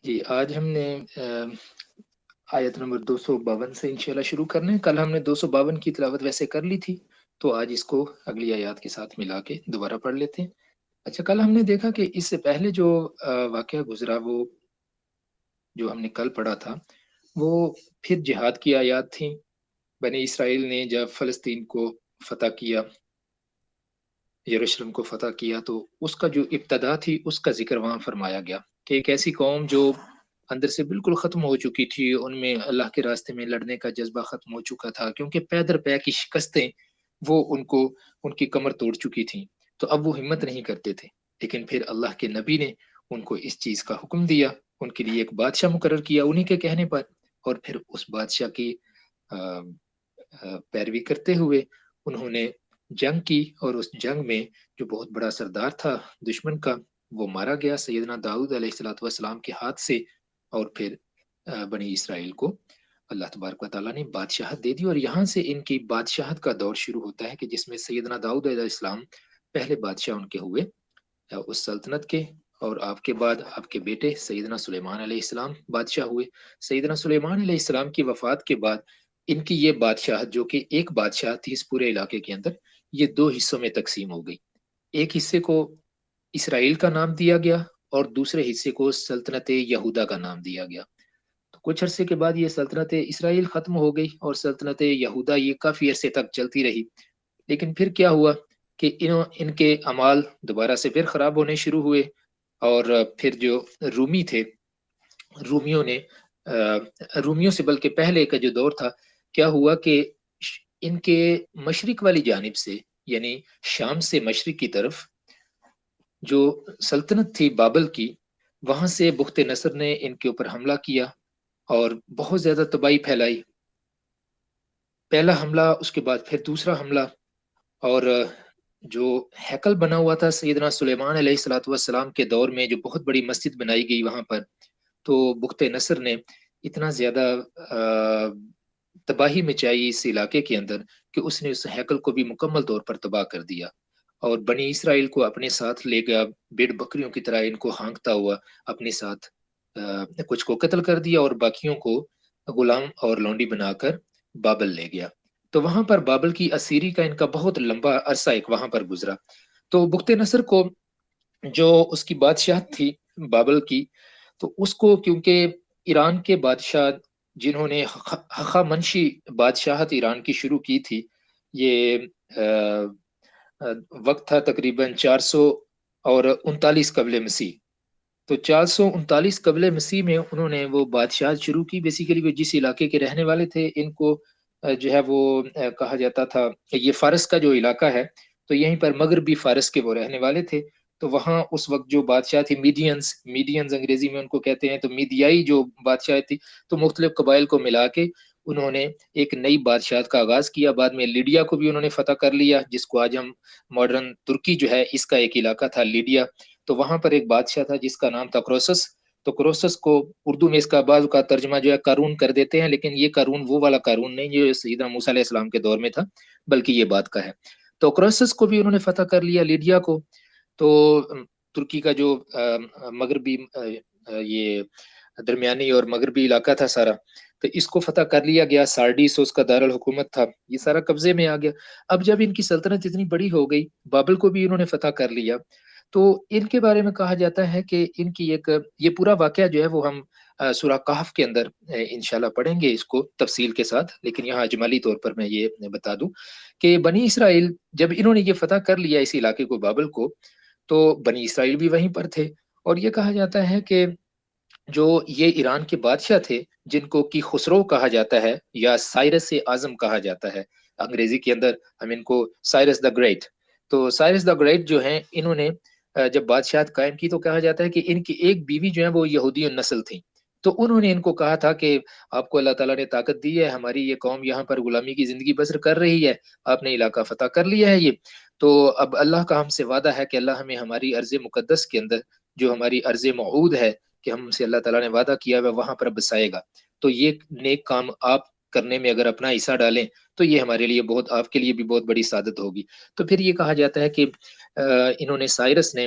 جی آج ہم نے آیت نمبر 252 سے انشاءاللہ شروع کرنے ہیں۔ کل ہم نے 252 کی تلاوت ویسے کر لی تھی، تو آج اس کو اگلی آیات کے ساتھ ملا کے دوبارہ پڑھ لیتے ہیں۔ اچھا، کل ہم نے دیکھا کہ اس سے پہلے جو واقعہ گزرا، وہ جو ہم نے کل پڑھا تھا، وہ پھر جہاد کی آیات تھیں۔ بنی اسرائیل نے جب فلسطین کو فتح کیا، یروشلم کو فتح کیا، تو اس کا جو ابتدا تھی اس کا ذکر وہاں فرمایا گیا کہ ایک ایسی قوم جو اندر سے بالکل ختم ہو چکی تھی، ان میں اللہ کے راستے میں لڑنے کا جذبہ ختم ہو چکا تھا، کیونکہ پے در پے کی شکستیں وہ ان کی کمر توڑ چکی تھیں، تو اب وہ ہمت نہیں کرتے تھے۔ لیکن پھر اللہ کے نبی نے ان کو اس چیز کا حکم دیا، ان کے لیے ایک بادشاہ مقرر کیا انہی کے کہنے پر، اور پھر اس بادشاہ کی پیروی کرتے ہوئے انہوں نے جنگ کی، اور اس جنگ میں جو بہت بڑا سردار تھا دشمن کا، وہ مارا گیا سیدنا داؤد علیہ السلام کے ہاتھ سے، اور پھر بنی اسرائیل کو اللہ تبارک و تعالیٰ نے بادشاہت دے دی، اور یہاں سے ان کی بادشاہت کا دور شروع ہوتا ہے، کہ جس میں سیدنا داؤد علیہ السلام پہلے بادشاہ ان کے ہوئے اس سلطنت کے، اور آپ کے بعد آپ کے بیٹے سیدنا سلیمان علیہ السلام بادشاہ ہوئے۔ سیدنا سلیمان علیہ السلام کی وفات کے بعد ان کی یہ بادشاہت، جو کہ ایک بادشاہ تھی اس پورے علاقے کے اندر، یہ دو حصوں میں تقسیم ہو گئی۔ ایک حصے کو اسرائیل کا نام دیا گیا، اور دوسرے حصے کو سلطنت یہودا کا نام دیا گیا۔ تو کچھ عرصے کے بعد یہ سلطنت اسرائیل ختم ہو گئی، اور سلطنت یہودا یہ کافی عرصے تک چلتی رہی۔ لیکن پھر کیا ہوا کہ ان کے اعمال دوبارہ سے پھر خراب ہونے شروع ہوئے، اور پھر جو رومی تھے، رومیوں نے رومیوں سے بلکہ پہلے کا جو دور تھا، کیا ہوا کہ ان کے مشرق والی جانب سے، یعنی شام سے مشرق کی طرف جو سلطنت تھی بابل کی، وہاں سے بخت نصر نے ان کے اوپر حملہ کیا اور بہت زیادہ تباہی پھیلائی۔ پہلا حملہ، اس کے بعد پھر دوسرا حملہ، اور جو ہیکل بنا ہوا تھا سیدنا سلیمان علیہ السلام کے دور میں، جو بہت بڑی مسجد بنائی گئی وہاں پر، تو بخت نصر نے اتنا زیادہ تباہی مچائی اس علاقے کے اندر، کہ اس نے اس ہیکل کو بھی مکمل طور پر تباہ کر دیا، اور بنی اسرائیل کو اپنے ساتھ لے گیا، بھیڑ بکریوں کی طرح ان کو ہانکتا ہوا اپنے ساتھ کچھ کو قتل کر دیا، اور باقیوں کو غلام اور لونڈی بنا کر بابل لے گیا۔ تو وہاں پر بابل کی اسیری کا ان کا بہت لمبا عرصہ ایک وہاں پر گزرا۔ تو بخت نصر کو جو اس کی بادشاہت تھی بابل کی، تو اس کو کیونکہ ایران کے بادشاہ جنہوں نے ہخامنشی بادشاہت ایران کی شروع کی تھی، یہ وقت تھا تقریباً 439 قبل مسیح۔ تو 439 قبل مسیح میں انہوں نے وہ بادشاہت شروع کی۔ بیسیکلی وہ جس علاقے کے رہنے والے تھے، ان کو جو ہے وہ کہا جاتا تھا یہ فارس کا جو علاقہ ہے، تو یہیں پر مغربی فارس کے وہ رہنے والے تھے۔ تو وہاں اس وقت جو بادشاہ تھی میڈینز انگریزی میں ان کو کہتے ہیں، تو میڈیائی جو بادشاہ تھی، تو مختلف قبائل کو ملا کے انہوں نے ایک نئی بادشاہت کا آغاز کیا۔ بعد میں لیڈیا کو بھی انہوں نے فتح کر لیا، جس کو آج ہم ماڈرن ترکی جو ہے، اس کا ایک علاقہ تھا لیڈیا۔ تو وہاں پر ایک بادشاہ تھا جس کا نام تھا کروسس۔ تو کروسس کو اردو میں اس کا بعض کا ترجمہ جو ہے قارون کر دیتے ہیں، لیکن یہ قارون وہ والا قارون نہیں جو سیدنا موسیٰ علیہ السلام کے دور میں تھا، بلکہ یہ بات کا ہے۔ تو کروسس کو بھی انہوں نے فتح کر لیا، لیڈیا کو۔ تو ترکی کا جو مغربی یہ درمیانی اور مغربی علاقہ تھا سارا، تو اس کو فتح کر لیا گیا۔ سارڈیس اس کا دارالحکومت تھا، یہ سارا قبضے میں آ گیا۔ اب جب ان کی سلطنت اتنی بڑی ہو گئی، بابل کو بھی انہوں نے فتح کر لیا، تو ان کے بارے میں کہا جاتا ہے کہ ان کی یہ پورا واقعہ جو ہے وہ ہم سورہ کہف کے اندر انشاءاللہ پڑھیں گے اس کو تفصیل کے ساتھ، لیکن یہاں اجمالی طور پر میں یہ بتا دوں کہ بنی اسرائیل جب انہوں نے یہ فتح کر لیا اس علاقے کو، بابل کو، تو بنی اسرائیل بھی وہیں پر تھے۔ اور یہ کہا جاتا ہے کہ جو یہ ایران کے بادشاہ تھے، جن کو کی خسرو کہا جاتا ہے یا سائرس اعظم کہا جاتا ہے، انگریزی کے اندر ہم ان کو سائرس دا گریٹ، تو سائرس دا گریٹ جو ہیں، انہوں نے جب بادشاہت قائم کی، تو کہا جاتا ہے کہ ان کی ایک بیوی جو ہے وہ یہودی النسل تھیں۔ تو انہوں نے ان کو کہا تھا کہ آپ کو اللہ تعالیٰ نے طاقت دی ہے، ہماری یہ قوم یہاں پر غلامی کی زندگی بسر کر رہی ہے، آپ نے علاقہ فتح کر لیا ہے یہ، تو اب اللہ کا ہم سے وعدہ ہے کہ اللہ ہمیں ہماری ارض مقدس کے اندر، جو ہماری ارض موعود ہے کہ ہم سے اللہ تعالیٰ نے وعدہ کیا ہے، وہاں پر بسائے گا، تو یہ نیک کام آپ کرنے میں اگر اپنا حصہ ڈالیں تو یہ ہمارے لیے بہت، آپ کے لیے بھی بہت بڑی سعادت ہوگی۔ تو پھر یہ کہا جاتا ہے کہ انہوں نے سائرس نے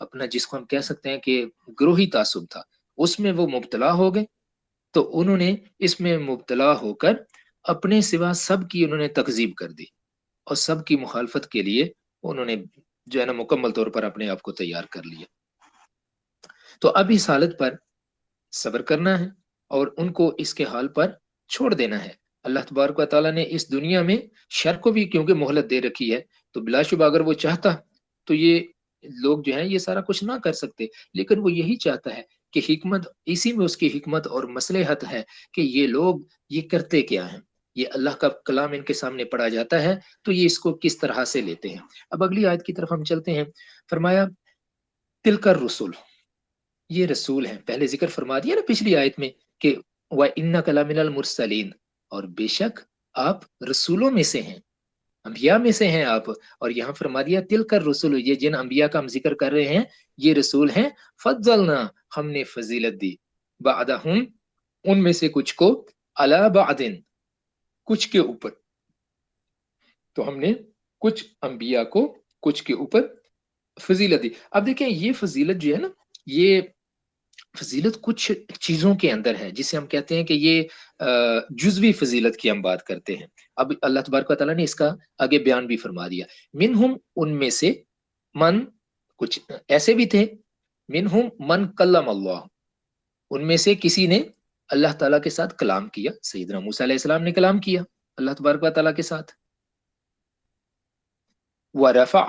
اپنا جس کو ہم کہہ سکتے ہیں کہ گروہی تعصب تھا، اس میں وہ مبتلا ہو گئے، تو انہوں نے اس میں مبتلا ہو کر اپنے سوا سب کی انہوں نے تکذیب کر دی، اور سب کی مخالفت کے لیے انہوں نے جو ہے نا مکمل طور پر اپنے آپ کو تیار کر لیا۔ تو اب اس حالت پر صبر کرنا ہے اور ان کو اس کے حال پر چھوڑ دینا ہے۔ اللہ تبارک و تعالیٰ نے اس دنیا میں شر کو بھی کیونکہ مہلت دے رکھی ہے، تو بلا شبہ اگر وہ چاہتا تو یہ لوگ جو ہیں یہ سارا کچھ نہ کر سکتے، لیکن وہ یہی چاہتا ہے کہ حکمت اسی میں اس کی حکمت اور مصلحت ہے کہ یہ لوگ یہ کرتے کیا ہیں، یہ اللہ کا کلام ان کے سامنے پڑھا جاتا ہے تو یہ اس کو کس طرح سے لیتے ہیں۔ اب اگلی آیت کی طرف ہم چلتے ہیں۔ فرمایا تلک الرسل، یہ رسول ہیں، پہلے ذکر فرما دیا نا پچھلی آیت میں کہ وَإِنَّكَ لَمِنَ الْمُرْسَلِينَ، اور بے شک آپ رسولوں میں سے ہیں، انبیاء میں سے ہیں آپ، اور یہاں فرما دیا تلک الرسل، یہ جن انبیاء کا ہم ذکر کر رہے ہیں یہ رسول ہیں، فضلنا، ہم نے فضیلت دی، بعدہم، ان میں سے کچھ کو، علی بعد، کچھ کے اوپر، تو ہم نے کچھ انبیاء کو کچھ کے اوپر فضیلت دی۔ اب دیکھیں یہ فضیلت جو ہے نا، یہ فضیلت کچھ چیزوں کے اندر ہے جسے ہم کہتے ہیں کہ یہ جزوی فضیلت کی ہم بات کرتے ہیں۔ اب اللہ تبارک و تعالیٰ نے اس کا آگے بیان بھی فرما دیا، منہم، ان میں سے، من، کچھ ایسے بھی تھے، منہم من کلم اللہ، ان میں سے کسی نے اللہ تعالیٰ کے ساتھ کلام کیا، سیدنا موسیٰ علیہ السلام نے کلام کیا اللہ تبارک و تعالیٰ کے ساتھ، ورفع،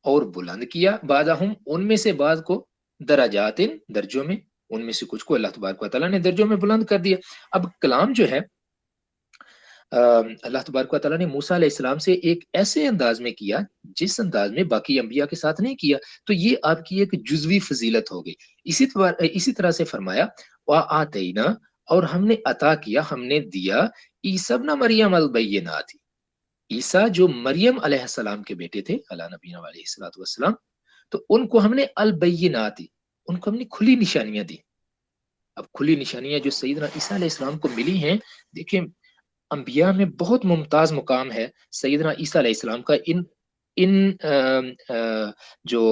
اور بلند کیا، بعضہم، ان میں سے بعض کو، درجات، درجوں میں، ان میں سے کچھ کو اللہ تبارک و تعالیٰ نے درجوں میں بلند کر دیا۔ اب کلام جو ہے اللہ تبارک و تعالیٰ نے موسیٰ علیہ السلام سے ایک ایسے انداز میں کیا جس انداز میں باقی انبیاء کے ساتھ نہیں کیا، تو یہ آپ کی ایک جزوی فضیلت ہو گئی۔ اسی طرح سے فرمایا وَآتَيْنَا، اور ہم نے عطا کیا، ہم نے دیا، عیسیٰ ابن مریم البینات، عیسیٰ جو مریم علیہ السلام کے بیٹے تھے، علی نبینا علیہ الصلوۃ والسلام، تو ان کو ہم نے البینات، ان کو ہم نے کھلی نشانیاں دی۔ اب کھلی نشانیاں جو سیدنا عیسیٰ علیہ السلام کو ملی ہیں، دیکھیں انبیاء میں بہت ممتاز مقام ہے سیدنا عیسیٰ علیہ السلام کا، ان جو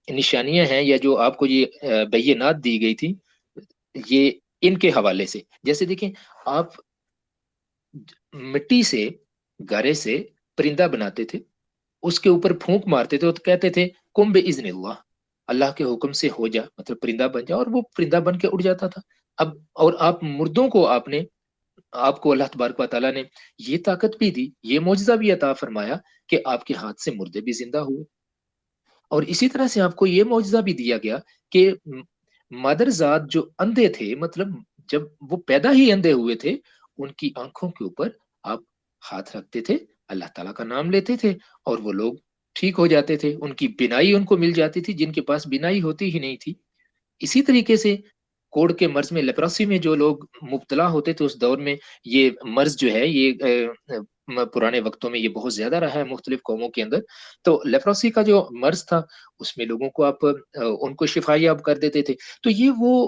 نشانیاں ہیں یا جو آپ کو یہ بینات دی گئی تھی، یہ ان کے حوالے سے، جیسے دیکھیں آپ مٹی سے، گارے سے پرندہ بناتے تھے، اس کے اوپر پھونک مارتے تھے تو کہتے تھے کم بِإِذْنِ اللہ، اللہ کے حکم سے ہو جا، مطلب پرندہ بن جا، اور وہ پرندہ بن کے اڑ جاتا تھا۔ اب اور آپ مردوں کو آپ کو اللہ تبارک و تعالیٰ نے یہ طاقت بھی دی، یہ معجزہ بھی عطا فرمایا کہ آپ کے ہاتھ سے مردے بھی زندہ ہوئے، اور اسی طرح سے آپ کو یہ معجزہ بھی دیا گیا کہ مادر ذات جو اندھے تھے، مطلب جب وہ پیدا ہی اندھے ہوئے تھے، ان کی آنکھوں کے اوپر آپ ہاتھ رکھتے تھے، اللہ تعالیٰ کا نام لیتے تھے، اور وہ لوگ ٹھیک ہو جاتے تھے، ان کی بینائی ان کو مل جاتی تھی جن کے پاس بینائی ہوتی ہی نہیں تھی۔ اسی طریقے سے کوڑ کے مرض میں، لیپروسی میں جو لوگ مبتلا ہوتے تھے اس دور میں، یہ مرض جو ہے یہ پرانے وقتوں میں یہ بہت زیادہ رہا ہے مختلف قوموں کے اندر، تو لیپروسی کا جو مرض تھا اس میں لوگوں کو آپ ان کو شفا یاب کر دیتے تھے۔ تو یہ وہ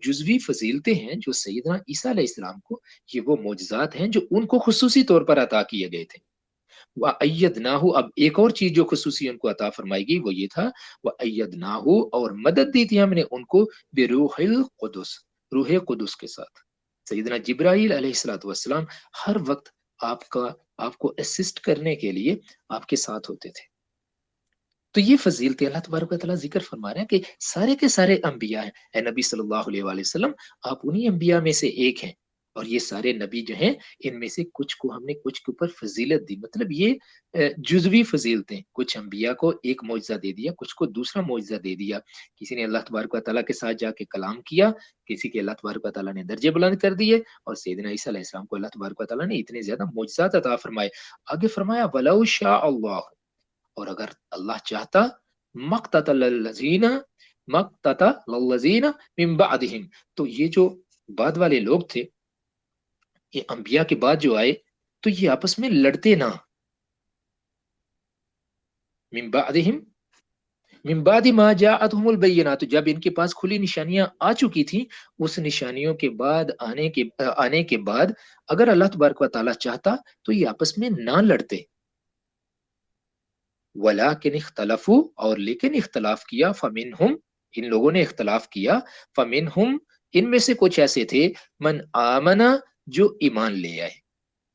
جزوی فضیلتیں ہیں جو سیدنا عیسیٰ علیہ السلام کو، یہ وہ معجزات ہیں جو ان کو خصوصی طور پر عطا کیے گئے تھے۔ وَأَيَّدْنَاهُ، اب ایک اور چیز جو خصوصی ان کو عطا فرمائی گئی وہ یہ تھا، وَأَيَّدْنَاهُ، اور مدد دی تھی ہم نے ان کو، بروح القدس، روح قدس کے ساتھ۔ سیدنا جبرائیل علیہ الصلوۃ والسلام ہر وقت آپ کو اسسٹ کرنے کے لیے آپ کے ساتھ ہوتے تھے۔ تو یہ فضیلتیں اللہ تبارک و تعالیٰ ذکر فرما رہے ہیں کہ سارے کے سارے انبیاء ہیں، اے نبی صلی اللہ علیہ وآلہ وسلم، آپ انہی انبیاء میں سے ایک ہیں، اور یہ سارے نبی جو ہیں ان میں سے کچھ کو ہم نے کچھ کے اوپر فضیلت دی، مطلب یہ جزوی فضیلتیں، کچھ انبیاء کو ایک معجزہ دے دیا، کچھ کو دوسرا معجزہ دے دیا، کسی نے اللہ تبارک و تعالیٰ کے ساتھ جا کے کلام کیا، کسی کے اللہ تبارک و تعالیٰ نے درجے بلند کر دیے، اور سیدنا عیسیٰ علیہ السلام کو اللہ تبارک و تعالیٰ نے اتنے زیادہ معجزات عطا فرمائے۔ آگے فرمایا وَلَوْ شَاءَ اللَّهُ، اور اگر اللہ چاہتا، مقتتل الذین من بعدہم، تو یہ جو بعد والے لوگ تھے، یہ انبیاء کے بعد جو آئے، تو یہ آپس میں لڑتے نہ، من بعدہم، من بعد ما جاءتهم البینات، جب ان کے پاس کھلی نشانیاں آ چکی تھیں، اس نشانیوں کے بعد آنے کے بعد اگر اللہ تبارک و تعالیٰ چاہتا تو یہ آپس میں نہ لڑتے، وَلَٰكِنِ اخْتَلَفُوا، اور لیکن اختلاف کیا، فَمِنْهُمْ، ان لوگوں نے اختلاف کیا، فَمِنْهُمْ، ان میں سے کچھ ایسے تھے، من آمنا، جو ایمان لے آئے،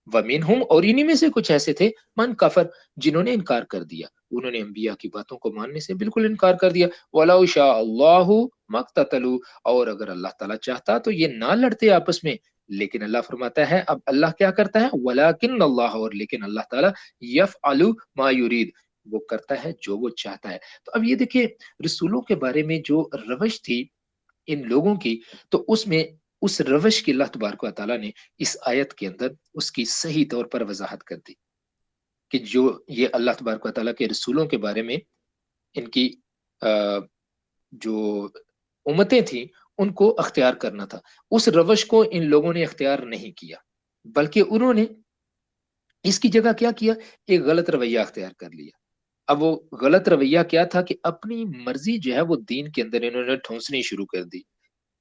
وَمِنْهُمْ، اور انہی میں سے کچھ ایسے تھے، من کفر، جنہوں نے انکار کر دیا، انہوں نے انبیاء کی باتوں کو ماننے سے بالکل انکار کر دیا. وَلَوْ شَاءَ اللَّهُ مَا اقْتَتَلُوا، اور اگر اللہ تعالیٰ چاہتا تو یہ نہ لڑتے آپس میں، لیکن اللہ فرماتا ہے، اب اللہ کیا کرتا ہے، وَلَٰكِنَّ اللَّهَ، اور لیکن اللہ تعالیٰ، يَفْعَلُ مَا يُرِيدُ، وہ کرتا ہے جو وہ چاہتا ہے. تو اب یہ دیکھیں، رسولوں کے بارے میں جو روش تھی ان لوگوں کی، تو اس میں اس روش کی اللہ تبارک و تعالیٰ نے اس آیت کے اندر اس کی صحیح طور پر وضاحت کر دی، کہ جو یہ اللہ تبارک و تعالیٰ کے رسولوں کے بارے میں ان کی جو امتیں تھیں ان کو اختیار کرنا تھا، اس روش کو ان لوگوں نے اختیار نہیں کیا، بلکہ انہوں نے اس کی جگہ کیا کیا، ایک غلط رویہ اختیار کر لیا. اب وہ غلط رویہ کیا تھا کہ اپنی مرضی جو ہے وہ دین کے اندر انہوں نے ٹھونسنی شروع کر دی.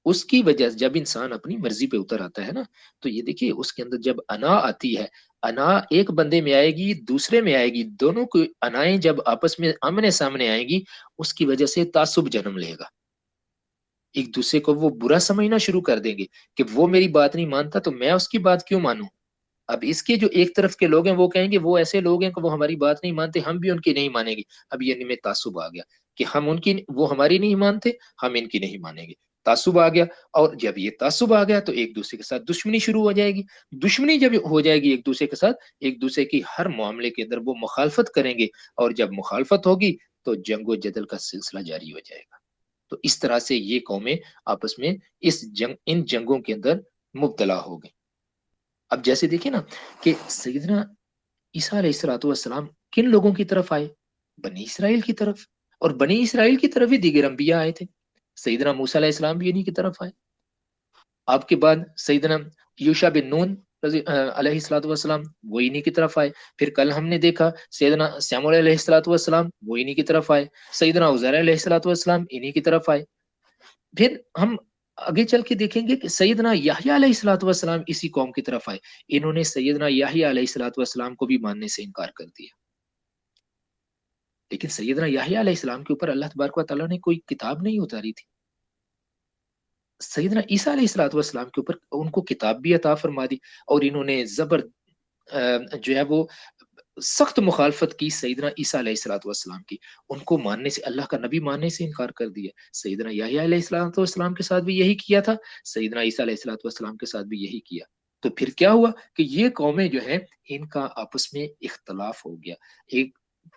اس کی وجہ سے جب انسان اپنی مرضی پہ اتر آتا ہے نا، تو یہ دیکھیے اس کے اندر جب انا آتی ہے، انا ایک بندے میں آئے گی، دوسرے میں آئے گی، دونوں کو انائیں جب آپس میں آمنے سامنے آئیں گی، اس کی وجہ سے تعصب جنم لے گا، ایک دوسرے کو وہ برا سمجھنا شروع کر دیں گے کہ وہ میری بات نہیں مانتا تو میں اس کی بات کیوں مانوں. اب اس کے جو ایک طرف کے لوگ ہیں وہ کہیں گے وہ ایسے لوگ ہیں کہ وہ ہماری بات نہیں مانتے، ہم بھی ان کی نہیں مانیں گے. اب یہ میں تعصب آ گیا کہ ہم ان کی، وہ ہماری نہیں مانتے، ہم ان کی نہیں مانیں گے، تعصب آ گیا. اور جب یہ تعصب آ گیا تو ایک دوسرے کے ساتھ دشمنی شروع ہو جائے گی. دشمنی جب ہو جائے گی ایک دوسرے کے ساتھ، ایک دوسرے کی ہر معاملے کے اندر وہ مخالفت کریں گے، اور جب مخالفت ہوگی تو جنگ و جدل کا سلسلہ جاری ہو جائے گا. تو اس طرح سے یہ قومیں آپس میں ان جنگوں کے اندر مبتلا ہو گئی. اب جیسے دیکھیں نا کہ سیدنا عیسیٰ علیہ الصلوۃ والسلام کن لوگوں کی طرف آئے، بنی اسرائیل کی طرف، اور بنی اسرائیل کی طرف ہی دیگر انبیاء آئے تھے. سیدنا موسیٰ علیہ السلام بھی انہی کی طرف آئے. آپ کے بعد سیدنا یوشع بن نون علیہ الصلوۃ والسلام وہ انہی کی طرف آئے. پھر کل ہم نے دیکھا سیدنا سیموئیل علیہ الصلوۃ والسلام وہ انہی کی طرف آئے. سیدنا عزیر علیہ الصلوۃ والسلام انہی کی طرف آئے. پھر ہم آگے چل کے دیکھیں گے کہ سیدنا یحییٰ علیہ الصلوۃ والسلام اسی قوم کی طرف آئے. انہوں نے سیدنا یحییٰ علیہ الصلوۃ والسلام کو بھی ماننے سے انکار کر دیا. لیکن سیدنا یحییٰ علیہ السلام کے اوپر اللہ تبارک و تعالیٰ نے کوئی کتاب نہیں اتاری تھی. سیدنا عیسیٰ علیہ الصلوۃ والسلام کے اوپر ان کو کتاب بھی عطا فرما دی، اور انہوں نے جو ہے وہ سخت مخالفت کی سیدنا عیسیٰ علیہ الصلوۃ والسلام کی. ان کو ماننے سے، اللہ کا نبی ماننے سے انکار کر دیا. سیدنا یحییٰ علیہ الصلوۃ والسلام کے ساتھ بھی یہی کیا تھا، سیدنا عیسیٰ علیہ الصلوۃ والسلام کے ساتھ بھی یہی کیا. تو پھر کیا ہوا کہ یہ قومیں جو ہیں ان کا آپس میں اختلاف ہو گیا.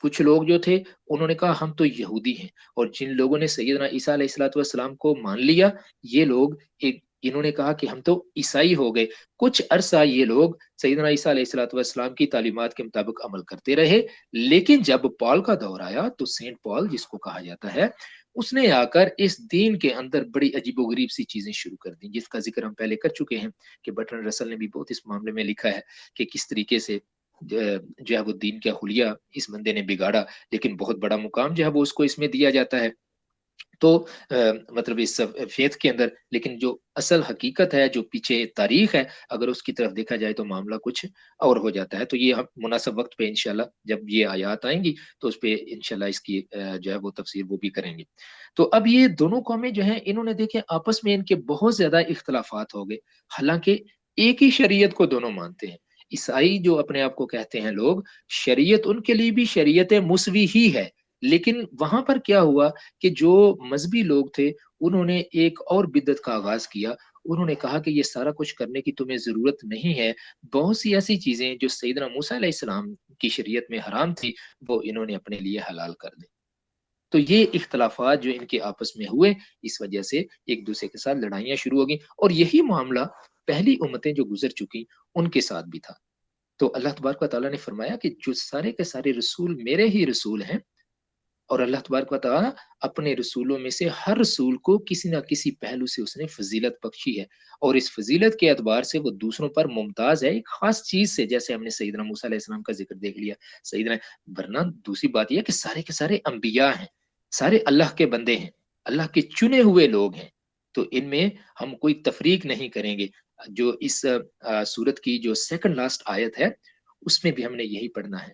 کچھ لوگ جو تھے انہوں نے کہا ہم تو یہودی ہیں، اور جن لوگوں نے سیدنا عیسیٰ علیہ الصلوۃ والسلام کو مان لیا، یہ لوگ انہوں نے کہا کہ ہم تو عیسائی ہو گئے. کچھ عرصہ یہ لوگ سیدنا عیسیٰ علیہ الصلوۃ والسلام کی تعلیمات کے مطابق عمل کرتے رہے. لیکن جب پال کا دور آیا تو سینٹ پال جس کو کہا جاتا ہے، اس نے آ کر اس دین کے اندر بڑی عجیب و غریب سی چیزیں شروع کر دیں، جس کا ذکر ہم پہلے کر چکے ہیں کہ برٹرن رسل نے بھی بہت اس معاملے میں لکھا ہے کہ کس طریقے سے جو ہے وہ دین کا حلیہ اس بندے نے بگاڑا، لیکن بہت بڑا مقام جو ہے وہ اس کو اس میں دیا جاتا ہے. تو مطلب اس فیتھ کے اندر، لیکن جو اصل حقیقت ہے، جو پیچھے تاریخ ہے، اگر اس کی طرف دیکھا جائے تو معاملہ کچھ اور ہو جاتا ہے. تو یہ ہم مناسب وقت پہ انشاءاللہ جب یہ آیات آئیں گی تو اس پہ انشاءاللہ اس کی جو ہے وہ تفسیر وہ بھی کریں گے. تو اب یہ دونوں قومیں جو ہیں انہوں نے دیکھیں آپس میں ان کے بہت زیادہ اختلافات ہو گئے، حالانکہ ایک ہی شریعت کو دونوں مانتے ہیں. عیسائی جو اپنے آپ کو کہتے ہیں لوگ، شریعت ان کے لیے بھی شریعت موسوی ہی ہے. لیکن وہاں پر کیا ہوا کہ جو مذہبی لوگ تھے انہوں نے ایک اور بدعت کا آغاز کیا. انہوں نے کہا کہ یہ سارا کچھ کرنے کی تمہیں ضرورت نہیں ہے، بہت سی ایسی چیزیں جو سیدنا موسیٰ علیہ السلام کی شریعت میں حرام تھی وہ انہوں نے اپنے لیے حلال کر دی. تو یہ اختلافات جو ان کے آپس میں ہوئے، اس وجہ سے ایک دوسرے کے ساتھ لڑائیاں شروع ہو گئیں. اور یہی معاملہ پہلی امتیں جو گزر چکی ان کے ساتھ بھی تھا. تو اللہ تبارک و تعالیٰ نے فرمایا کہ جو سارے کے سارے رسول میرے ہی رسول ہیں، اور اللہ تبارک و تعالیٰ اپنے رسولوں میں سے ہر رسول کو کسی نہ کسی پہلو سے اس نے فضیلت بخشی ہے، اور اس فضیلت کے اعتبار سے وہ دوسروں پر ممتاز ہے ایک خاص چیز سے. جیسے ہم نے سیدنا موسیٰ علیہ السلام کا ذکر دیکھ لیا، سیدنا، ورنہ دوسری بات یہ ہے کہ سارے کے سارے انبیاء ہیں، سارے اللہ کے بندے ہیں، اللہ کے چنے ہوئے لوگ ہیں. تو ان میں ہم کوئی تفریق نہیں کریں گے. جو اس سورت کی جو سیکنڈ لاسٹ آیت ہے اس میں بھی ہم نے یہی پڑھنا ہے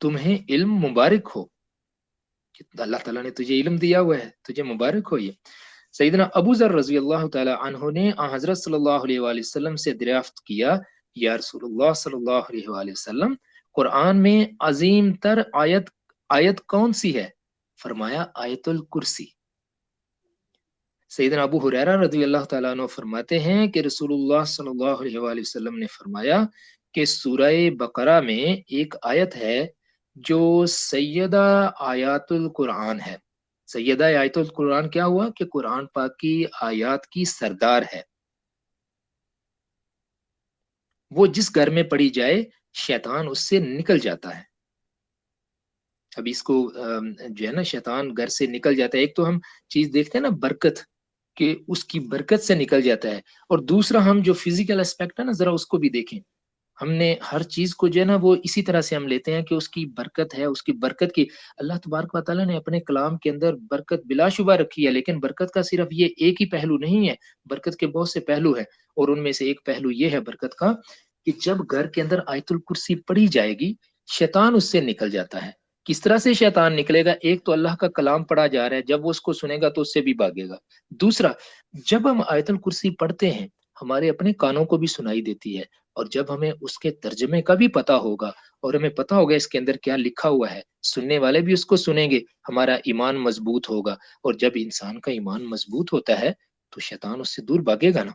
تمہیں علم مبارک ہو، اللہ تعالیٰ نے تجھے علم دیا ہوا ہے، تجھے مبارک ہو یہ۔ سیدنا ابو ذر رضی اللہ تعالی عنہ نے حضرت صلی اللہ علیہ وآلہ وسلم سے دریافت کیا، یا رسول اللہ صلی اللہ علیہ وآلہ وسلم، قرآن میں عظیم تر آیت کون سی ہے؟ فرمایا آیت الکرسی۔ سیدنا ابو ہریرہ رضی اللہ تعالیٰ عنہ فرماتے ہیں کہ رسول اللہ صلی اللہ علیہ وآلہ وسلم نے فرمایا کہ سورہ بقرہ میں ایک آیت ہے جو سیدہ آیات القرآن ہے۔ سیدہ آیت القرآن کیا ہوا کہ قرآن پاک کی آیات کی سردار ہے، وہ جس گھر میں پڑھی جائے شیطان اس سے نکل جاتا ہے۔ اب اس کو جو ہے نا شیطان گھر سے نکل جاتا ہے، ایک تو ہم چیز دیکھتے ہیں نا برکت، کہ اس کی برکت سے نکل جاتا ہے، اور دوسرا ہم جو فزیکل اسپیکٹ ہے نا ذرا اس کو بھی دیکھیں۔ ہم نے ہر چیز کو جو ہے نا وہ اسی طرح سے ہم لیتے ہیں کہ اس کی برکت ہے، اس کی برکت کی اللہ تبارک و تعالیٰ نے اپنے کلام کے اندر برکت بلا شبہ رکھی ہے، لیکن برکت کا صرف یہ ایک ہی پہلو نہیں ہے، برکت کے بہت سے پہلو ہیں، اور ان میں سے ایک پہلو یہ ہے برکت کا کہ جب گھر کے اندر آیت الکرسی پڑھی جائے گی شیطان اس سے نکل جاتا ہے۔ کس طرح سے شیطان نکلے گا؟ ایک تو اللہ کا کلام پڑھا جا رہا ہے، جب وہ اس کو سنے گا تو اس سے بھی بھاگے گا۔ دوسرا، جب ہم آیت الکرسی پڑھتے ہیں ہمارے اپنے کانوں کو بھی سنائی دیتی ہے، اور جب ہمیں اس کے ترجمے کا بھی پتا ہوگا اور ہمیں پتا ہوگا اس کے اندر کیا لکھا ہوا ہے، سننے والے بھی اس کو سنیں گے، ہمارا ایمان مضبوط ہوگا، اور جب انسان کا ایمان مضبوط ہوتا ہے تو شیطان اس سے دور بھاگے گا نا۔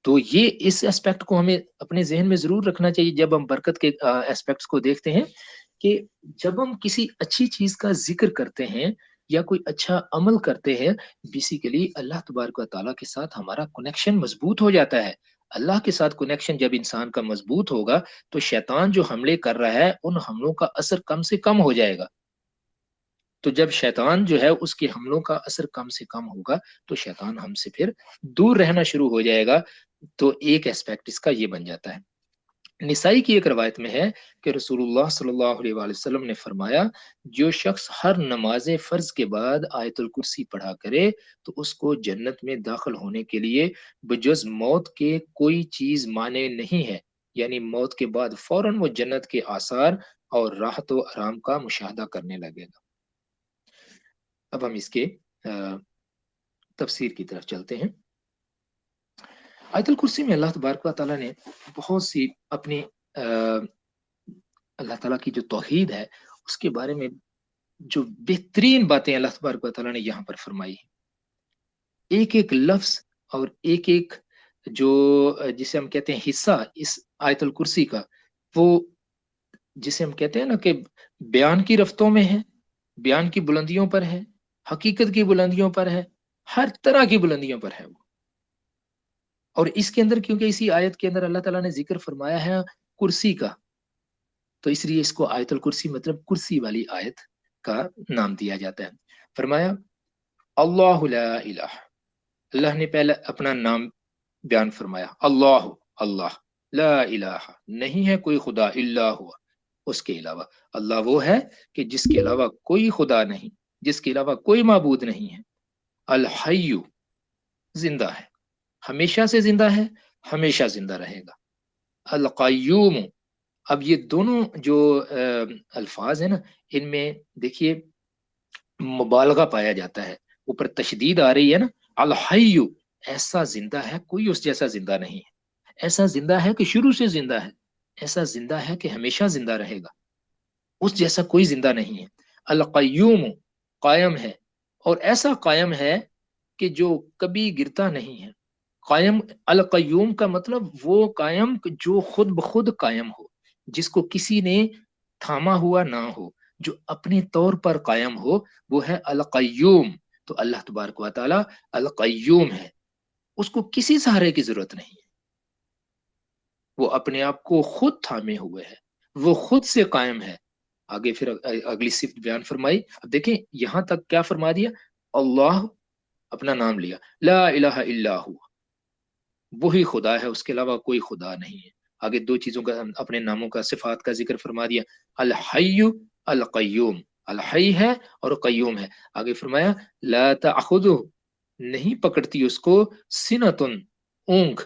تو یہ اس اسپیکٹ کو ہمیں اپنے ذہن میں ضرور رکھنا چاہیے جب ہم برکت کے اسپیکٹس کو دیکھتے ہیں، کہ جب ہم کسی اچھی چیز کا ذکر کرتے ہیں یا کوئی اچھا عمل کرتے ہیں، بیسیکلی اللہ تبارک و تعالیٰ کے ساتھ ہمارا کنیکشن مضبوط ہو جاتا ہے۔ اللہ کے ساتھ کنیکشن جب انسان کا مضبوط ہوگا تو شیطان جو حملے کر رہا ہے ان حملوں کا اثر کم سے کم ہو جائے گا۔ تو جب شیطان جو ہے اس کے حملوں کا اثر کم سے کم ہوگا تو شیطان ہم سے پھر دور رہنا شروع ہو جائے گا۔ تو ایک اسپیکٹ اس کا یہ بن جاتا ہے۔ نسائی کی ایک روایت میں ہے کہ رسول اللہ صلی اللہ علیہ وآلہ وسلم نے فرمایا، جو شخص ہر نماز فرض کے بعد آیت الکرسی پڑھا کرے تو اس کو جنت میں داخل ہونے کے لیے بجز موت کے کوئی چیز مانے نہیں ہے، یعنی موت کے بعد فوراً وہ جنت کے آثار اور راحت و آرام کا مشاہدہ کرنے لگے گا۔ اب ہم اس کے تفسیر کی طرف چلتے ہیں۔ آیت الکرسی میں اللہ تبارک و تعالیٰ نے بہت سی اپنی اللہ تعالیٰ کی جو توحید ہے اس کے بارے میں جو بہترین باتیں اللہ تبارک و تعالیٰ نے یہاں پر فرمائی ہیں، ایک ایک لفظ اور ایک ایک جو جسے ہم کہتے ہیں حصہ اس آیت الکرسی کا، وہ جسے ہم کہتے ہیں نا کہ بیان کی رفتوں میں ہے، بیان کی بلندیوں پر ہے، حقیقت کی بلندیوں پر ہے، ہر طرح کی بلندیوں پر ہے وہ۔ اور اس کے اندر کیونکہ اسی آیت کے اندر اللہ تعالیٰ نے ذکر فرمایا ہے کرسی کا، تو اس لیے اس کو آیت الکرسی مطلب کرسی والی آیت کا نام دیا جاتا ہے۔ فرمایا اللہ لا الہ، اللہ نے پہلے اپنا نام بیان فرمایا، اللہ، اللہ، لا الہ، نہیں ہے کوئی خدا، الا ہوا، اس کے علاوہ، اللہ وہ ہے کہ جس کے علاوہ کوئی خدا نہیں، جس کے علاوہ کوئی معبود نہیں ہے، الحی، زندہ ہے، ہمیشہ سے زندہ ہے، ہمیشہ زندہ رہے گا، القیوم۔ اب یہ دونوں جو الفاظ ہیں نا ان میں دیکھیے مبالغہ پایا جاتا ہے، اوپر تشدید آ رہی ہے نا، الحی، ایسا زندہ ہے کوئی اس جیسا زندہ نہیں ہے، ایسا زندہ ہے کہ شروع سے زندہ ہے، ایسا زندہ ہے کہ ہمیشہ زندہ رہے گا، اس جیسا کوئی زندہ نہیں ہے۔ القیوم، قائم ہے، اور ایسا قائم ہے کہ جو کبھی گرتا نہیں ہے۔ قائم، القیوم کا مطلب وہ قائم جو خود بخود قائم ہو، جس کو کسی نے تھاما ہوا نہ ہو، جو اپنے طور پر قائم ہو، وہ ہے القیوم۔ تو اللہ تبارک و تعالی القیوم ہے، اس کو کسی سہارے کی ضرورت نہیں ہے، وہ اپنے آپ کو خود تھامے ہوئے ہے، وہ خود سے قائم ہے۔ آگے پھر اگلی صفت بیان فرمائی، اب دیکھیں یہاں تک کیا فرما دیا، اللہ اپنا نام لیا، لا الہ الا ہوا، وہی خدا ہے، اس کے علاوہ کوئی خدا نہیں ہے۔ آگے دو چیزوں کا اپنے ناموں کا صفات کا ذکر فرما دیا، الحی، القیوم، الحی ہے اور قیوم ہے۔ آگے فرمایا لا تأخذہ، نہیں پکڑتی اس کو سنتن، اونگ،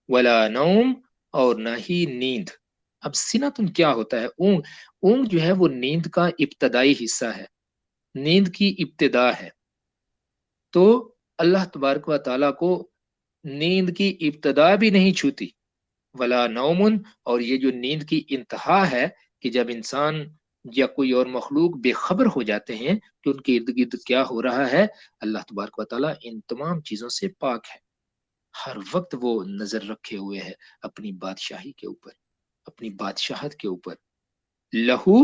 ولا نوم، اور نہ ہی نیند۔ اب سنتن کیا ہوتا ہے؟ اونگ، اونگ جو ہے وہ نیند کا ابتدائی حصہ ہے، نیند کی ابتدا ہے۔ تو اللہ تبارک و تعالیٰ کو نیند کی ابتدا بھی نہیں چھوتی، ولا نومن، اور یہ جو نیند کی انتہا ہے کہ جب انسان یا کوئی اور مخلوق بے خبر ہو جاتے ہیں کہ ان کے ارد گرد کیا ہو رہا ہے، اللہ تبارک و تعالیٰ ان تمام چیزوں سے پاک ہے۔ ہر وقت وہ نظر رکھے ہوئے ہے اپنی بادشاہی کے اوپر، اپنی بادشاہت کے اوپر۔ لہو،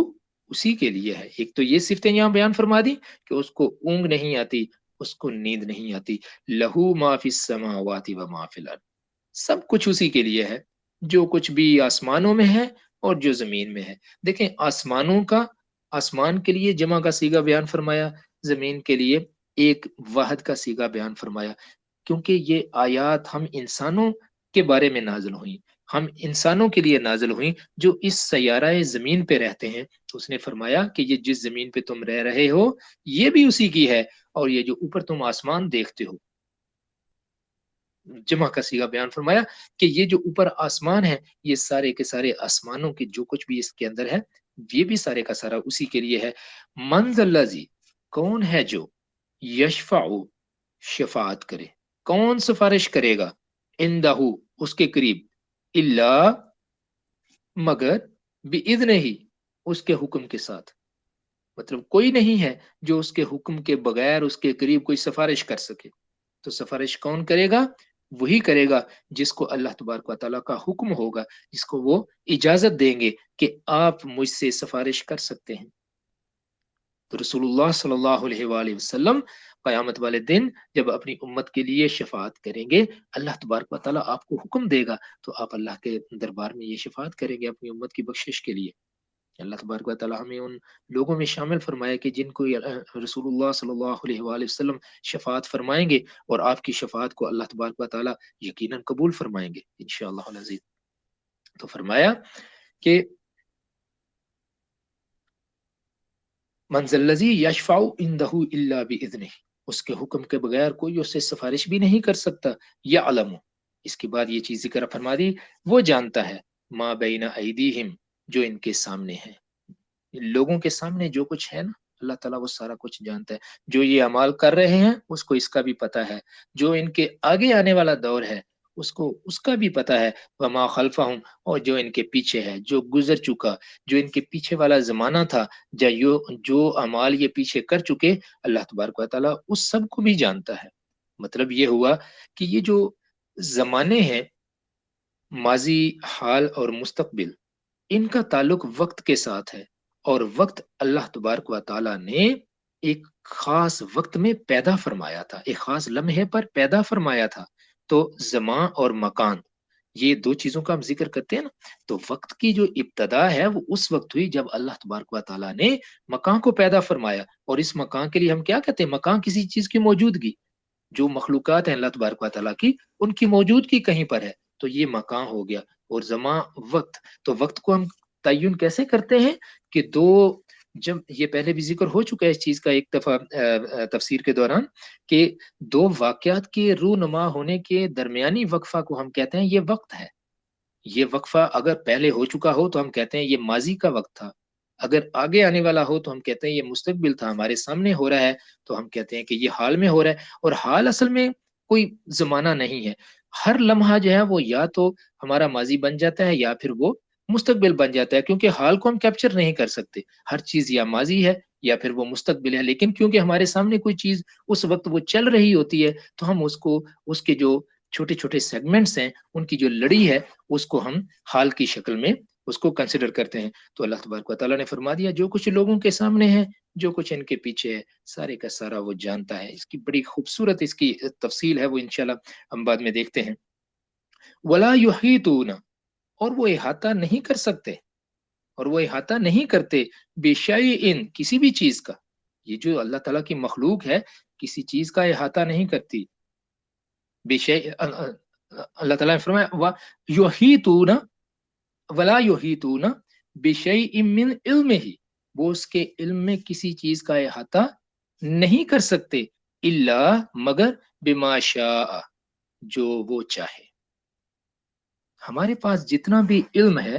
اسی کے لیے ہے۔ ایک تو یہ صفتیں یہاں بیان فرما دی کہ اس کو اونگ نہیں آتی، اس کو نیند نہیں آتی۔ لہو ما فی السماوات و ما فی الارض، سب کچھ اسی کے لیے ہے، جو کچھ بھی آسمانوں میں ہے اور جو زمین میں ہے۔ دیکھیں، آسمانوں کا، آسمان کے لیے جمع کا صیغہ بیان فرمایا، زمین کے لیے ایک واحد کا صیغہ بیان فرمایا، کیونکہ یہ آیات ہم انسانوں کے بارے میں نازل ہوئیں، ہم انسانوں کے لیے نازل ہوئیں جو اس سیارہ زمین پہ رہتے ہیں۔ تو اس نے فرمایا کہ یہ جس زمین پہ تم رہ رہے ہو یہ بھی اسی کی ہے، اور یہ جو اوپر تم آسمان دیکھتے ہو، جمع کا صیغہ بیان فرمایا کہ یہ جو اوپر آسمان ہے، یہ سارے کے سارے آسمانوں کے جو کچھ بھی اس کے اندر ہے، یہ بھی سارے کا سارا اسی کے لیے ہے۔ من ذا الذی، کون ہے جو یشفع، شفاعت کرے، کون سفارش کرے گا، عندہ، اس کے قریب، الا، مگر، باذنہ ہی، اس کے حکم کے ساتھ۔ مطلب کوئی نہیں ہے جو اس کے حکم کے بغیر اس کے قریب کوئی سفارش کر سکے۔ تو سفارش کون کرے گا؟ وہی کرے گا جس کو اللہ تبارک و تعالیٰ کا حکم ہوگا، جس کو وہ اجازت دیں گے کہ آپ مجھ سے سفارش کر سکتے ہیں۔ تو رسول اللہ صلی اللہ علیہ وآلہ وسلم قیامت والے دن جب اپنی امت کے لیے شفاعت کریں گے، اللہ تبارک و تعالیٰ آپ کو حکم دے گا تو آپ اللہ کے دربار میں یہ شفاعت کریں گے اپنی امت کی بخشش کے لیے۔ اللہ تبارک و تعالیٰ ہمیں ان لوگوں میں شامل فرمائے کہ جن کو رسول اللہ صلی اللہ علیہ وآلہ وسلم شفاعت فرمائیں گے، اور آپ کی شفاعت کو اللہ تبارک و تعالیٰ یقیناً قبول فرمائیں گے انشاءاللہ العزیز۔ تو فرمایا کہ من ذا الذی یشفع عندہ الا باذنہ، اس کے حکم کے بغیر کوئی اس سے سفارش بھی نہیں کر سکتا۔ یعلم، اس کے بعد یہ چیز ذکر فرما دی، وہ جانتا ہے، ما بین ایدیہم، جو ان کے سامنے ہے، لوگوں کے سامنے جو کچھ ہے نا، اللہ تعالیٰ وہ سارا کچھ جانتا ہے۔ جو یہ اعمال کر رہے ہیں اس کو اس کا بھی پتہ ہے، جو ان کے آگے آنے والا دور ہے اس کو اس کا بھی پتہ ہے، وما خلفہم، اور جو ان کے پیچھے ہے، جو گزر چکا، جو ان کے پیچھے والا زمانہ تھا، جو اعمال یہ پیچھے کر چکے، اللہ تبارک و تعالیٰ اس سب کو بھی جانتا ہے۔ مطلب یہ ہوا کہ یہ جو زمانے ہیں، ماضی، حال اور مستقبل، ان کا تعلق وقت کے ساتھ ہے، اور وقت اللہ تبارک و تعالیٰ نے ایک خاص وقت میں پیدا فرمایا تھا، ایک خاص لمحے پر پیدا فرمایا تھا۔ تو زمان اور مکان، یہ دو چیزوں کا ہم ذکر کرتے ہیں نا، تو وقت کی جو ابتدا ہے وہ اس وقت ہوئی جب اللہ تبارک و تعالیٰ نے مکان کو پیدا فرمایا۔ اور اس مکان کے لیے ہم کیا کہتے ہیں؟ مکان کسی چیز کی موجودگی، جو مخلوقات ہیں اللہ تبارک و تعالیٰ کی، ان کی موجودگی کہیں پر ہے، تو یہ مکان ہو گیا۔ اور زمان، وقت، تو وقت کو ہم تعین کیسے کرتے ہیں کہ دو، جب یہ پہلے بھی ذکر ہو چکا ہے اس چیز کا ایک دفعہ تفسیر کے دوران، کہ دو واقعات کے رونما ہونے کے درمیانی وقفہ کو ہم کہتے ہیں یہ وقت ہے۔ یہ وقفہ اگر پہلے ہو چکا ہو تو ہم کہتے ہیں یہ ماضی کا وقت تھا، اگر آگے آنے والا ہو تو ہم کہتے ہیں یہ مستقبل تھا، ہمارے سامنے ہو رہا ہے تو ہم کہتے ہیں کہ یہ حال میں ہو رہا ہے۔ اور حال اصل میں کوئی زمانہ نہیں ہے، ہر لمحہ جو ہے وہ یا تو ہمارا ماضی بن جاتا ہے یا پھر وہ مستقبل بن جاتا ہے، کیونکہ حال کو ہم کیپچر نہیں کر سکتے، ہر چیز یا ماضی ہے یا پھر وہ مستقبل ہے، لیکن کیونکہ ہمارے سامنے کوئی چیز اس وقت وہ چل رہی ہوتی ہے تو ہم اس کو، اس کے جو چھوٹے چھوٹے سیگمنٹس ہیں، ان کی جو لڑی ہے، اس کو ہم حال کی شکل میں اس کو کنسیڈر کرتے ہیں۔ تو اللہ تبارک و تعالیٰ نے فرما دیا جو کچھ لوگوں کے سامنے ہے، جو کچھ ان کے پیچھے ہے، سارے کا سارا وہ جانتا ہے۔ اس کی بڑی خوبصورت اس کی تفصیل ہے، وہ انشاءاللہ ہم بعد میں دیکھتے ہیں۔ ولا یحیطون، اور وہ احاطہ نہیں کر سکتے، اور وہ احاطہ نہیں کرتے، بشیء، کسی بھی چیز کا۔ یہ جو اللہ تعالیٰ کی مخلوق ہے کسی چیز کا احاطہ نہیں کرتی۔ بشیء، اللہ تعالیٰ نے فرمایا یحیطون، ولا یحیطون بشیء من علمہ، وہ اس کے علم میں کسی چیز کا احاطہ نہیں کر سکتے، الا، مگر، بما شاء، جو وہ چاہے۔ ہمارے پاس جتنا بھی علم ہے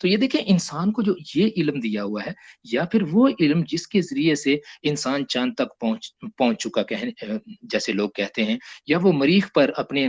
تو یہ دیکھیں انسان کو جو یہ علم دیا ہوا ہے، یا پھر وہ علم جس کے ذریعے سے انسان چاند تک پہنچ چکا جیسے لوگ کہتے ہیں، یا وہ مریخ پر اپنے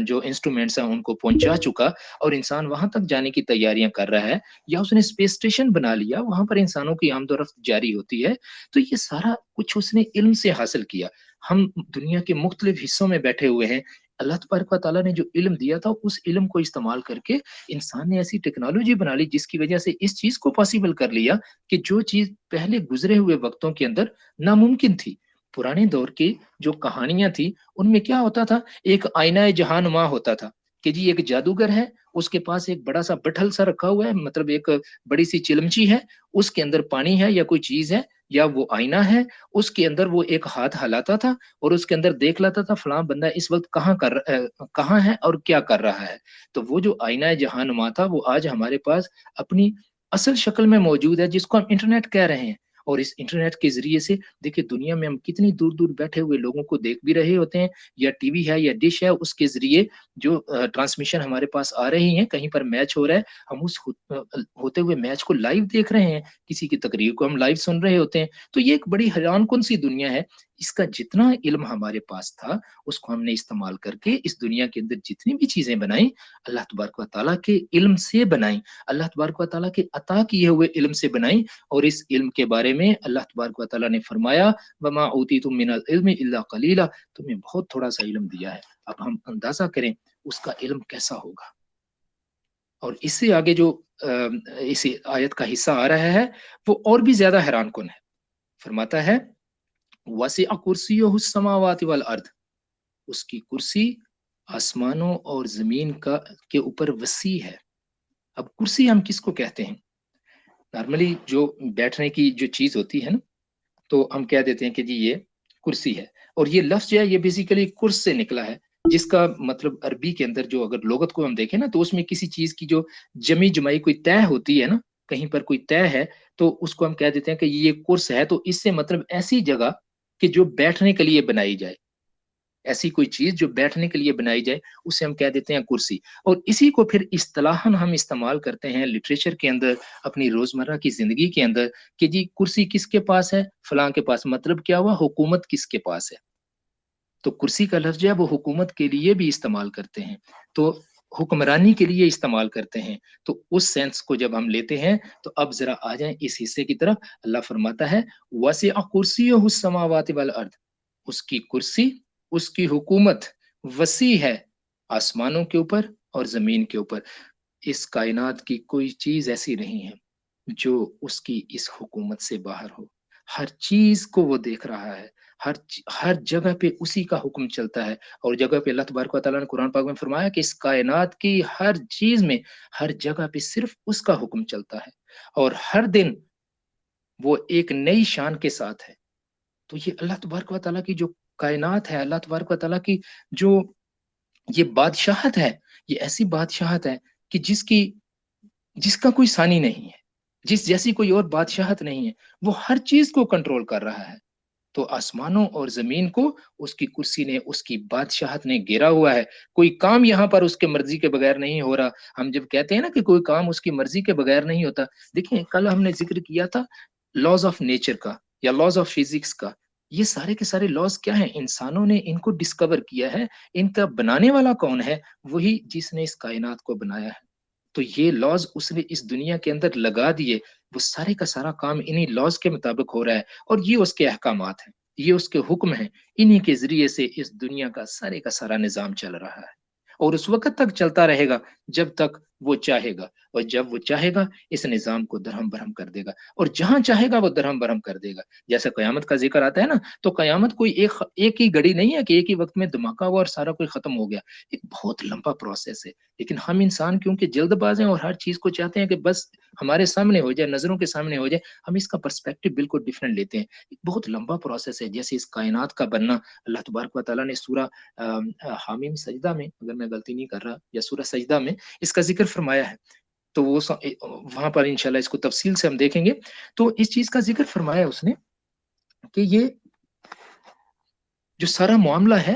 جو انسٹرومنٹس ہیں ان کو پہنچا چکا اور انسان وہاں تک جانے کی تیاریاں کر رہا ہے، یا اس نے اسپیس اسٹیشن بنا لیا، وہاں پر انسانوں کی آمد و رفت جاری ہوتی ہے، تو یہ سارا کچھ اس نے علم سے حاصل کیا۔ ہم دنیا کے مختلف حصوں میں بیٹھے ہوئے ہیں، اللہ تبارک و تعالیٰ نے جو علم دیا تھا اس علم کو استعمال کر کے انسان نے ایسی ٹیکنالوجی بنا لی جس کی وجہ سے اس چیز کو پاسبل کر لیا کہ جو چیز پہلے گزرے ہوئے وقتوں کے اندر ناممکن تھی۔ پرانے دور کی جو کہانیاں تھی ان میں کیا ہوتا تھا، ایک آئینہ جہاں نما ہوتا تھا کہ جی ایک جادوگر ہے، اس کے پاس ایک بڑا سا بٹھل سا رکھا ہوا ہے، مطلب ایک بڑی سی چلمچی ہے، اس کے اندر پانی ہے یا کوئی چیز ہے یا وہ آئینہ ہے، اس کے اندر وہ ایک ہاتھ ہلاتا تھا اور اس کے اندر دیکھ لیتا تھا فلاں بندہ اس وقت کہاں ہے اور کیا کر رہا ہے۔ تو وہ جو آئینہ جہاں نما تھا وہ آج ہمارے پاس اپنی اصل شکل میں موجود ہے، جس کو ہم انٹرنیٹ کہہ رہے ہیں۔ اور اس انٹرنیٹ کے ذریعے سے دیکھیں دنیا میں ہم کتنی دور دور بیٹھے ہوئے لوگوں کو دیکھ بھی رہے ہوتے ہیں، یا ٹی وی ہے یا ڈش ہے، اس کے ذریعے جو ٹرانسمیشن ہمارے پاس آ رہی ہیں، کہیں پر میچ ہو رہا ہے، ہم اس ہوتے ہوئے میچ کو لائیو دیکھ رہے ہیں، کسی کی تقریر کو ہم لائیو سن رہے ہوتے ہیں۔ تو یہ ایک بڑی حیران کن سی دنیا ہے۔ اس کا جتنا علم ہمارے پاس تھا اس کو ہم نے استعمال کر کے اس دنیا کے اندر جتنی بھی چیزیں بنائیں، اللہ تبارک و تعالیٰ کے علم سے بنائیں، اللہ تبارک و تعالیٰ کے عطا کیے ہوئے علم سے بنائیں۔ اور اس علم کے بارے میں اللہ تبارک و تعالیٰ نے فرمایا وما اوتیتم من العلم الا قلیلا، تمہیں بہت تھوڑا سا علم دیا ہے۔ اب ہم اندازہ کریں اس کا علم کیسا ہوگا۔ اور اس سے آگے جو اس آیت کا حصہ آ رہا ہے وہ اور بھی زیادہ حیران کن ہے۔ فرماتا ہے وسع کرسیہ السماوات والارض، اس کی کرسی آسمانوں اور زمین کے اوپر وسیع ہے۔ اب کرسی ہم کس کو کہتے ہیں؟ نارملی جو بیٹھنے کی جو چیز ہوتی ہے نا، تو ہم کہہ دیتے ہیں کہ جی یہ کرسی ہے، اور یہ لفظ جو ہے یہ بیسیکلی کرس سے نکلا ہے، جس کا مطلب عربی کے اندر جو اگر لغت کو ہم دیکھیں نا تو اس میں کسی چیز کی جو جمی جمائی کوئی طے ہوتی ہے نا، کہیں پر کوئی طے ہے تو اس کو ہم کہہ دیتے ہیں کہ یہ کرس ہے۔ تو اس سے مطلب ایسی جگہ کہ جو بیٹھنے کے لیے بنائی جائے، ایسی کوئی چیز جو بیٹھنے کے لیے بنائی جائے اسے ہم کہہ دیتے ہیں کرسی۔ اور اسی کو پھر اصطلاحاً ہم استعمال کرتے ہیں لٹریچر کے اندر، اپنی روزمرہ کی زندگی کے اندر، کہ جی کرسی کس کے پاس ہے؟ فلاں کے پاس۔ مطلب کیا ہوا؟ حکومت کس کے پاس ہے؟ تو کرسی کا لفظ جو ہے وہ حکومت کے لیے بھی استعمال کرتے ہیں، تو حکمرانی کے لیے استعمال کرتے ہیں۔ تو اس سینس کو جب ہم لیتے ہیں تو اب ذرا آ جائیں اس حصے کی طرف۔ اللہ فرماتا ہے وسع کرسیہ السماوات والارض، اس کی کرسی، اس کی حکومت وسیع ہے آسمانوں کے اوپر اور زمین کے اوپر۔ اس کائنات کی کوئی چیز ایسی نہیں ہے جو اس کی اس حکومت سے باہر ہو۔ ہر چیز کو وہ دیکھ رہا ہے، ہر جگہ پہ اسی کا حکم چلتا ہے۔ اور جگہ پہ اللہ تبارک و تعالیٰ نے قرآن پاک میں فرمایا کہ اس کائنات کی ہر چیز میں، ہر جگہ پہ صرف اس کا حکم چلتا ہے، اور ہر دن وہ ایک نئی شان کے ساتھ ہے۔ تو یہ اللہ تبارک و تعالیٰ کی جو کائنات ہے، اللہ تبارک و تعالیٰ کی جو یہ بادشاہت ہے، یہ ایسی بادشاہت ہے کہ جس کا کوئی ثانی نہیں ہے، جس جیسی کوئی اور بادشاہت نہیں ہے۔ وہ ہر چیز کو کنٹرول کر رہا ہے۔ تو آسمانوں اور زمین کو اس کی کرسی نے، اس کی بادشاہت نے گھیرا ہوا ہے۔ کوئی کام یہاں پر اس کے مرضی کے بغیر نہیں ہو رہا۔ ہم جب کہتے ہیں نا کہ کوئی کام اس کی مرضی کے بغیر نہیں ہوتا، دیکھیں کل ہم نے ذکر کیا تھا لاز آف نیچر کا یا لاز آف فزکس کا۔ یہ سارے کے سارے لاز کیا ہیں؟ انسانوں نے ان کو ڈسکور کیا ہے۔ ان کا بنانے والا کون ہے؟ وہی جس نے اس کائنات کو بنایا ہے۔ تو یہ لاز اس نے اس دنیا کے اندر لگا دیے، وہ سارے کا سارا کام انہی لاز کے مطابق ہو رہا ہے، اور یہ اس کے احکامات ہیں، یہ اس کے حکم ہیں۔ انہی کے ذریعے سے اس دنیا کا سارا نظام چل رہا ہے، اور اس وقت تک چلتا رہے گا جب تک وہ چاہے گا، اور جب وہ چاہے گا اس نظام کو درہم برہم کر دے گا، اور جہاں چاہے گا وہ درہم برہم کر دے گا۔ جیسے قیامت کا ذکر آتا ہے نا، تو قیامت کوئی ایک ہی گھڑی نہیں ہے کہ ایک ہی وقت میں دھماکہ ہوا اور سارا کوئی ختم ہو گیا۔ ایک بہت لمبا پروسیس ہے، لیکن ہم انسان کیونکہ جلد باز ہیں اور ہر چیز کو چاہتے ہیں کہ بس ہمارے سامنے ہو جائے، نظروں کے سامنے ہو جائے، ہم اس کا پرسپیکٹو بالکل ڈیفرنٹ لیتے ہیں۔ ایک بہت لمبا پروسیس ہے، جیسے اس کائنات کا بننا۔ اللہ تبارک و تعالیٰ نے سورہ حامیم سجدہ میں، اگر میں غلطی نہیں کر رہا، یا سورہ سجدہ میں اس کا ذکر فرمایا ہے، تو وہ وہاں پر انشاءاللہ اس کو تفصیل سے ہم دیکھیں گے۔ تو اس چیز کا ذکر فرمایا اس نے کہ یہ جو سارا معاملہ ہے